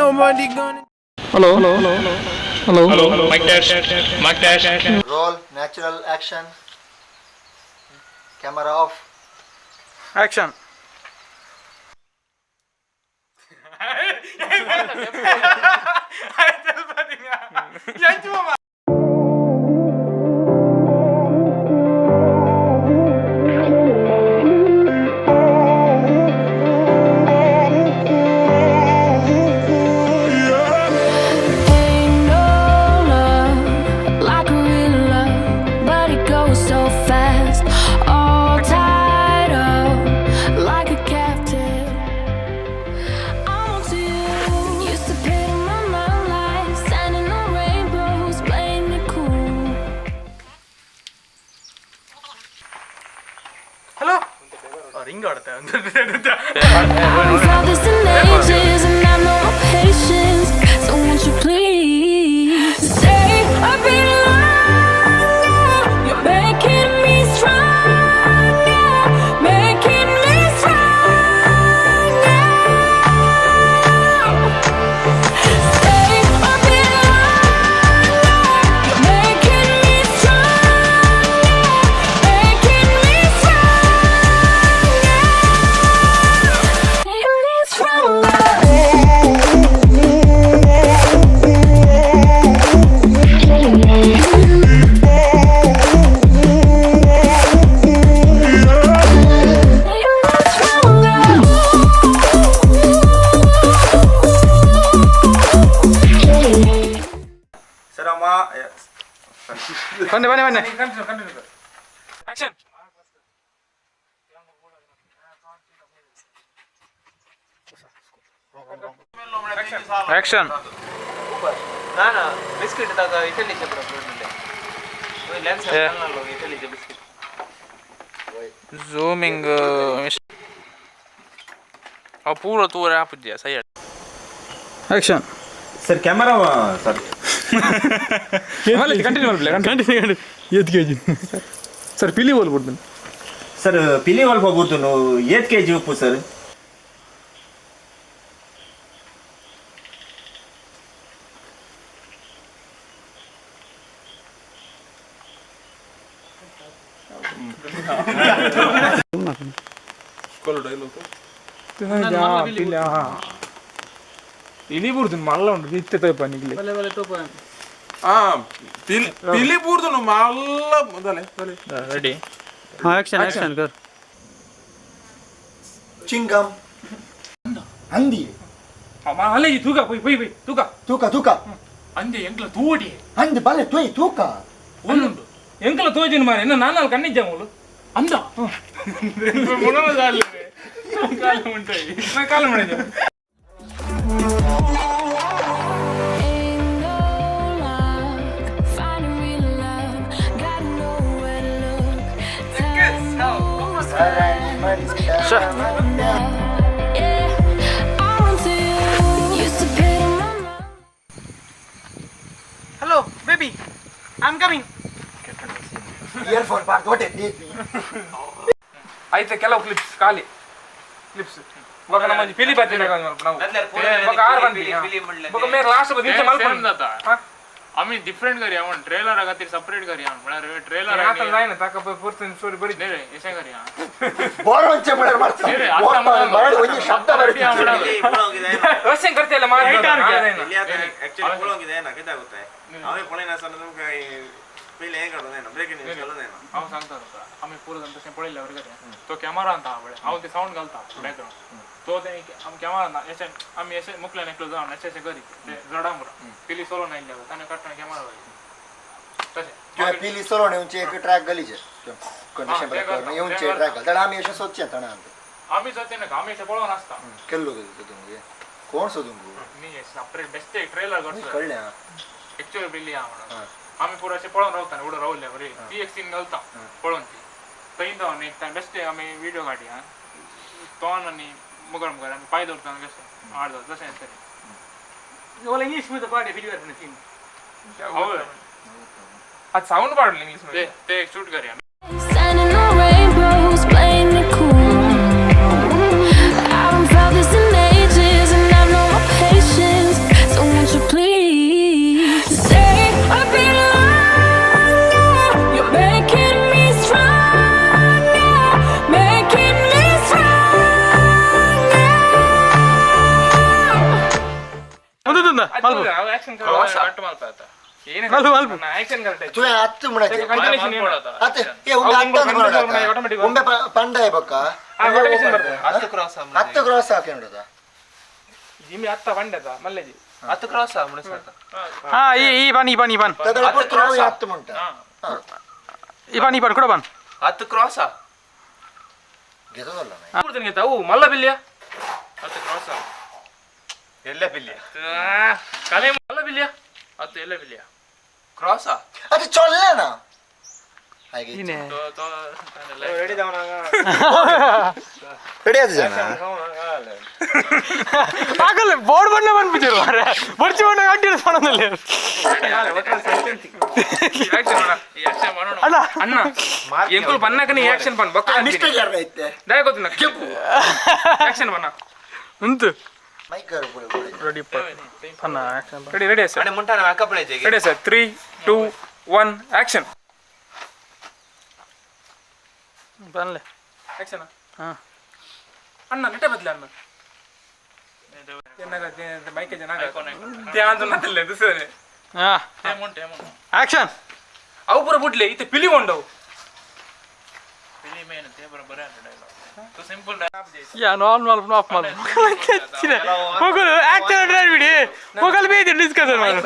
nobody gonna. Hello. Mic test. Roll, natural action. Camera off. Action. Hello. Ring out there. So won't you please stay a bit longer? You're making me stronger, making me stronger. Stay a bit longer. You're making me stronger, making me stronger. Continue. Action. Action. ನಾನು biscuit ದಾಗ Italy ಚಪ್ರ fruit lens ಹಾಕಲ್ಲ Italy biscuit Zooming. Puro tu rápido dia, sai. Action. Sir camera sir Continue. Sir, PILI wall ಬರ್ತೀನಿ. Sir ಪಿಲಿ ಒಳಗೆ ಹೋಗ್ಬಿಟ್ಟು 8 kg ಉಪ್ಪು sir. PILI ಬರ್ತೀನಿ ಮಲ್ಲ ಉಂಟು ಇತ್ತೆ ತೋಪ ನಿಗ್ಲಿ. PILI ಬೂರ್ದು ಮಲ್ಲ ಮೊದಲೇ ರೆಡಿ. Action कर. Chingam. Andi. ಅಲ್ಲ ಈ ತೂಕ ಪೊಯ್ Tuka. ಅಂದೆ ಎಂಕ್ಲ ತೂಡಿ Andi bale tuai tuka. ಒಳ್ಳುಂಡು ಎಂಕ್ಲ ತೋಜಿನ ಮಾರೆ ಇನ್ನು ನಾನಲ್ಲಿ ಕಣ್ಣಿದ್ದೆ ಅವಳು ಅಂದ ಮುಣಮದಾಲೆ ಕಾಲ ಉಂಟಾಯಿ ನಾ ಕಾಲ ಮಾಡಿದ್ದೆ Hello, baby. I'm coming. Earphone part, what it did me. అయితే ಕೆಲವು ಕ್ಲಿಪ್ಸ್ ಖಾಲಿ ಕ್ಲಿಪ್ಸ್ ಬಕ ನಮ್ಮ ಪಿಲಿ ಬರ್ತೀನಿ ನಾವು ಬಕ ಆರ್ ಬಂದಿ ಬಕ ಮೇರೆ ಲಾಸ್ಟ್ ಬದಿ ನಿಮಿಷ ಮಲ್ಕೊಂಡ आम्ही डिफरेंट करूया म्हणून ट्रेलर खातीर सेपरेट करूया म्हळ्यार ट्रेलर आता नाही ना ताका पर्सन स्टोरी बरी रे अशें करूया बोरोंचे म्हळ्यार मारता. मराठी म्हणजे शब्द बरती. अशें करतेले मार एक्चुअली बोलूंक जायना कित्याक जाता हांवें पळयना आसतना तुमकां पयलें हें काडूं जायना ब्रेकिंग न्यूज घालूं जायना हांव सांगता तुका आमी पुरो जाण तशें पळयल्यार करूया तो कॅमेरा आणता हांव ते सावंड घालता बॅकग्राउंड तो ते आमी कॅमेरा अशें आमी अशें मुखल्यान एकलो जावन अशें करी ते जडा मुरा पिली सोलो नाही जाता ताणें काडटना कॅमेरा घाली तशें किंवा पिली सोलोन येऊनचे एक ट्रॅक घालीचे कंडिशन ब्रेक करून येऊनचे ट्रॅक घाल तर आम्ही अशें सोदचे तणा आमी जाते नाका आमी अशें पळोवन आसता केल्लो तुमगे कोण सोदूंक मी सेपरेट बेस्ट ट्रेलर करता कळ्ळें एक्चुअली पिली हा म्हणून आमी पुरो अशें पळोवन रावता उडो रावले बरी ती एक सीन घालता पळोवन ती थंय जावन एक टायम बेस्ट आमी व्हिडिओ काडया तोंड आनी मुगळ मुगळ आनी पांय दवरतना कशें आड जाता तशें तरी ओला इंग्लिश मध्ये पाडे व्हिडिओ करते सीन हय आज साऊंड पाडले इंग्लिश मध्ये ते एक शूट करूया Standing on rainbows, playing it cool. I haven't felt this in ages, and I've no more patience. ಮಲ್ಪ ಆಕ್ಷನ್ ಕಟ್ ಮಾಡ್ತಾ ಏನು ಆಕ್ಷನ್ ಕರೆಕ್ಟ್ ತೂ ಹತ್ತು ಮುಣತೆ ಕಂಟಿನ್ಯೂಷನ್ ಅತ್ತೆ ಏ ಒಂದು ಹತ್ತು ಒಮ್ಮೆ ಪಂಡ ಬಕ್ಕ ಹತ್ತು ಕ್ರಾಸ್ ಹಾಕೊಂಡದ ಜಿಮ್ಮಿ ಹತ್ತ ಬಂಡದ ಮಲ್ಲೆಜಿ 10 ಕ್ರಾಸ್ ಮುನಿಸಾಕ ಹಾ ಈ ಬನ್ ಹತ್ತು ಮುಂಟ ಈ ಬನ್ ಕೂಡ ಬನ್ 10 ಕ್ರಾಸ್ ಗೆದದಲ್ಲ ಕೂಡ್ತನಿಗೆ ಅವು ಮಲ್ಲ ಬಿಲ್ಲಿಯ 10 ಕ್ರಾಸ್ ಎಲ್ಲ ಬಿಲ್ಲಿಯ ಕಲೆ ಮಲ್ಲ ಬಿಲ್ಲಿಯ 10 ಎಲ್ಲ ಬಿಲ್ಲಿಯ ಕ್ರಾಸ್ ಅದು ಚೊಲ್ಲೆನಾ ಹಾಗೆ ರೆಡಿ ದವನ ರೆಡಿ ಆದ ಜನ ಆಗಲ್ಲ ಬೋರ್ಡ್ ಬಣ್ಣ ಬಂದ್ಬಿಟ್ಟಿರು ಮಾರೆ ಬರ್ಚಿ ಬಣ್ಣ ಕಟ್ಟಿರೋ ಸಣ್ಣದಲ್ಲಿ ಅಣ್ಣ ಅಣ್ಣ ಎಂಕುಲ್ ಬನ್ನಕನಿ ಆಕ್ಷನ್ ಬನ್ ಬಕ್ಕ ಮಿಸ್ಟೇಕ್ ಯಾರ ಐತೆ ದಯ ಗೊತ್ತಿನ ಆಕ್ಷನ್ ಬನ್ನ ಉಂಟು ಮೈಕರ್ ರೆಡಿ ಪನ್ನ ಆಕ್ಷನ್ ರೆಡಿ ರೆಡಿ ಸರ್ ಅಣ್ಣ ಮುಂಟಾನ ಅಕ್ಕಪಳೆ ಜೇಗೆ ರೆಡಿ ಸರ್ 3 2 1 ಆಕ್ಷನ್ ಬನ್ಲೆ ಆಕ್ಷನ್ ಹಾ ಅಣ್ಣ ನೆಟ ಬದಲ ಅಣ್ಣ ಮೈಕೆ ಜನ ಧ್ಯಾನ ನನ್ನಲ್ಲ ಸರ್ ಹಾ ಆಕ್ಷನ್ ಅವು ಪೂರ ಬಿಡ್ಲೆ ಇತ್ತೆ ಪಿಲಿ ಉಂಡವು ಯಾ ನಾರ್ಮಲ್ ಆಫ್ ಮಾಡು ಮಗಲು ಆಕ್ಟರ್ ಡ್ರೈವ್ ಬಿಡಿ ಮಗಲು ಬೇದಿ ಡಿಸ್ಕಷನ್ ಮಾಡು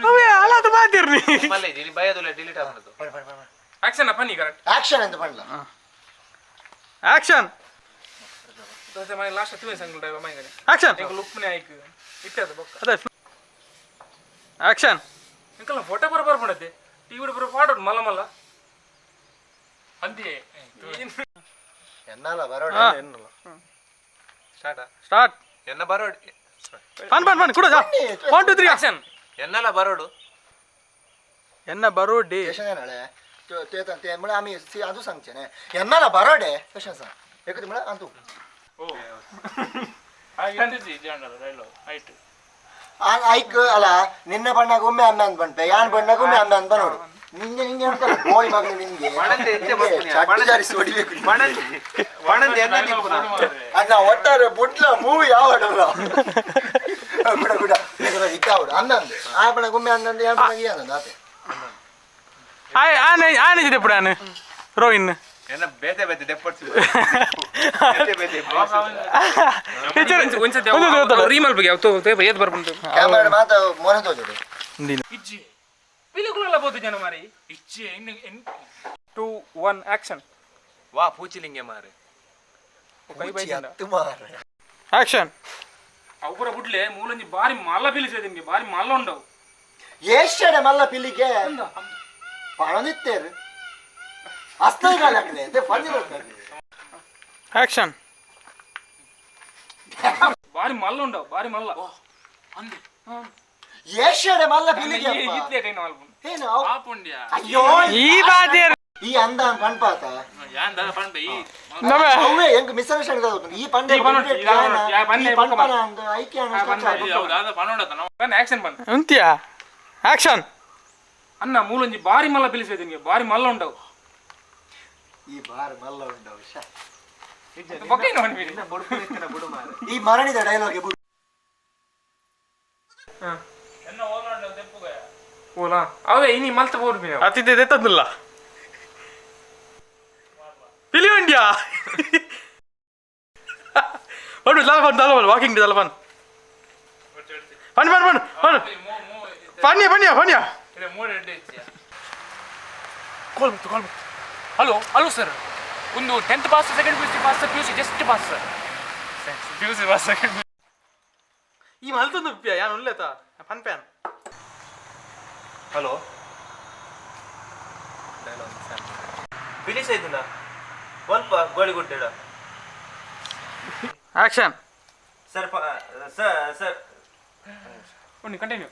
ಅವೇ ಅಲಾದ ಮಾತಿರ್ನಿ ಮಲ್ಲೆ ಇಲ್ಲಿ ಬಯದುಲ್ಲ ಡಿಲೀಟ್ ಆಗ್ತದೆ ಆಕ್ಷನ್ ಅಪ್ಪ ನೀ ಕರೆಕ್ಟ್ ಆಕ್ಷನ್ ಅಂತ ಪಂಡ್ಲ ಆಕ್ಷನ್ ದೋಸೆ ಮೈ ಲಾಸ್ಟ್ ತುವೆ ಸಂಗಲ್ ಡ್ರೈವ್ ಮೈ ಗನೆ ಆಕ್ಷನ್ ಎಂಕ ಲುಕ್ನೆ ಆಯ್ಕು ಇಟ್ಟದ ಬೊಕ್ಕ ಅದೇ ಆಕ್ಷನ್ ಎಂಕಲ್ಲ ಫೋಟೋ ಬರ ಪಡತೆ ಟಿವಿ ಬರ ಫಾಡೋ ಮಲ್ಲ ಮಲ್ಲ ಅಂದಿ ಎನ್ನಲ್ಲ ಬರೋಣ ಎನ್ನಲ್ಲ ಸ್ಟಾರ್ಟ್ ಎನ್ನ ಬರೋಡು ಪನ್ ಕೂಡ 1 2 3 ಆಕ್ಷನ್ ಎನ್ನಲ್ಲ ಬರೋಡು ಎನ್ನ ಬರೋಡಿ केशव नाळे ते ते मुळे आम्ही आजू सांगचे ने यांना ना बरोडे कशा सांग एकच मुळे अंतू ಓ ಹಾಗೆ ಜನರಲ್ ಡೈಲಾಗ್ ಐಟ್ ಐಕ್ ಅಲ್ಲ ನಿನ್ನ ಬಣ್ಣಗ ಒಮ್ಮೆ ಅಮ್ಮ ಅಂತ ಬಂತೆ ಯಾನ್ ಬಣ್ಣಗ ಒಮ್ಮೆ ಅಮ್ಮ ಅಂತ ಬರೋಡು ನಿಂಗೆ ನಿಂಗೆ ಅಂತ ಗೋಳಿ ಮಗನ ನಿಂಗೆ ಮಣಂದೆ ಎತ್ತೆ ಬರ್ತೀನಿ ಚಟ್ಟಿ ಜಾರಿಸಿ ಹೊಡಿಬೇಕು ಮಣಂದೆ ಎನ್ನ ನಿಂಪುನ ಅಣ್ಣ ಒಟ್ಟಾರೆ ಬುಡ್ಲ ಮೂವಿ ಯಾವಡಲ್ಲ ಗುಡ ಗುಡ ಇದರ ಇಕ್ಕಾವಡು ಅನ್ನಂದು ಆ ಬಣ್ಣಗ ಒಮ್ಮೆ ಅನ್ನಂದು ಯಾನ್ ಬಣ್ಣಗ ಯಾನ್ ಆತೆ ಆನೆ ಇದೆ ಪುಡಾನೆ ರೋಹಿನ್ ಎನ್ನ ಬೇತೆ ಬೇತೆ ದೆಪ್ಪಡ್ಸಿ ರೀಮಲ್ ಬಗ್ಗೆ ಅವತ್ತು ಏದ್ ಬರ್ಬಂತು ಕ್ಯಾಮರಾ ಮಾತ ಮೋನೆ ತೋಜುಡು ಇಜ್ಜಿ ಪಿಲಿಗುಳೆಲ್ಲ ಬೋದು ಜನ ಮಾರಿ ಇಜ್ಜಿ ಇನ್ನು 2 1 ಆಕ್ಷನ್ ವಾ ಪೂಚಿಲಿಂಗೆ ಮಾರೆ ಕೈ ಬೈಜಂಡ ತುಮಾರ ಆಕ್ಷನ್ ಅವರ ಬುಡ್ಲೆ ಮೂಲಂಜಿ ಬಾರಿ ಮಲ್ಲ ಬಿಲಿಸೆ ನಿಮಗೆ ಬಾರಿ ಮಲ್ಲ ಉಂಡವು ಎಷ್ಟಡೆ ಮಲ್ಲ ಪಿಲಿಗೆ ಪಣನಿತ್ತೇರು ಅಸ್ತೈಗಾಲಕ್ಲೆ ತೆ ಫನ್ನಿರತ್ತೆ ಆಕ್ಷನ್ ಬಾರಿ ಮಲ್ಲ ಉಂಡವು ಬಾರಿ ಮಲ್ಲ ಅಂದೆ ಎಷ್ಟಡೆ ಮಲ್ಲ ಪಿಲಿಗೆ ಇತ್ಲೆ ಕೈ ನಾಲ್ಕು ಏನು ಆಪುಂಡ್ಯ ಅಯ್ಯೋ ಈ ಬಾದಿಯರ್ ಈ ಅಂದ ಪಣ್ಪಾತ ಯಾಂದ ಪಂಡ ಈ ನಮೆ ಅವೇ ಹೆಂಗ್ ಮಿಸ್ಅಂಡರ್ಸ್ಟ್ಯಾಂಡಿಂಗ್ ಆಗುತ್ತೆ ಈ ಪಂಡೆ ಈ ಪಂಡ ಯಾ ಪಂಡೆ ಪಣ್ಪನ ಅಂದ ಐಕ್ಯ ಹೌದು ಅದ ಪನೋಡತ ನಾವು ಬನ್ನಿ ಆಕ್ಷನ್ ಬನ್ನಿ ಉಂತಿಯಾ ಆಕ್ಷನ್ ಅನ್ನ ಮೂಲಂಜಿ ಬಾರಿ ಮಲ್ಲ ಬಿಲಿಸೆ ನಿಮಗೆ ಬಾರಿ ಮಲ್ಲ ಉಂಡವು ಈ ಬಾರ್ ಮಲ್ಲ ಉಂಟವು ಬೊಕ್ಕೆ ನೋಡ್ಬಿಡಿ ಈ ಮರಣಿದ ಡೈಲಾಗ್ ಬಿಡು ಎನ್ನ ಓಲಾಂಡ ದೆಪ್ಪುಗ ಓಲಾ ಅವೇ ಇನಿ ಮಲ್ತ ಬೋರ್ ಬಿನ ಅತಿಥಿ ದೆತ್ತದಿಲ್ಲ ಪಿಲಿ ಇಂಡಿಯಾ ಬಡು ಲಾಲ್ ವಾಕಿಂಗ್ ದಲವನ್ ಪನ್ ಪನ್ಯ ಇದೆ ಮೂರು ಎಡ್ಡೆ ಇತ್ಯಾ ಕಾಲ್ ಹಲೋ ಹಲೋ ಸರ್ ಒಂದು 10th pass second PUC pass PUC just pass sir PUC pass second ಈ ಮಲ್ತೊಂದು ಯಾನ್ ಉಲ್ಲೇತ ಪನ್ ಪ್ಯಾನ್ ಹಲೋ ಬಿಲಿಸ ಇದನ್ನ ಸ್ವಲ್ಪ ಗೋಳಿ ಗುಡ್ಡೆಡ ಆಕ್ಷನ್ ಸರ್ ಸರ್ ಸರ್ ಒಂದು ಕಂಟಿನ್ಯೂ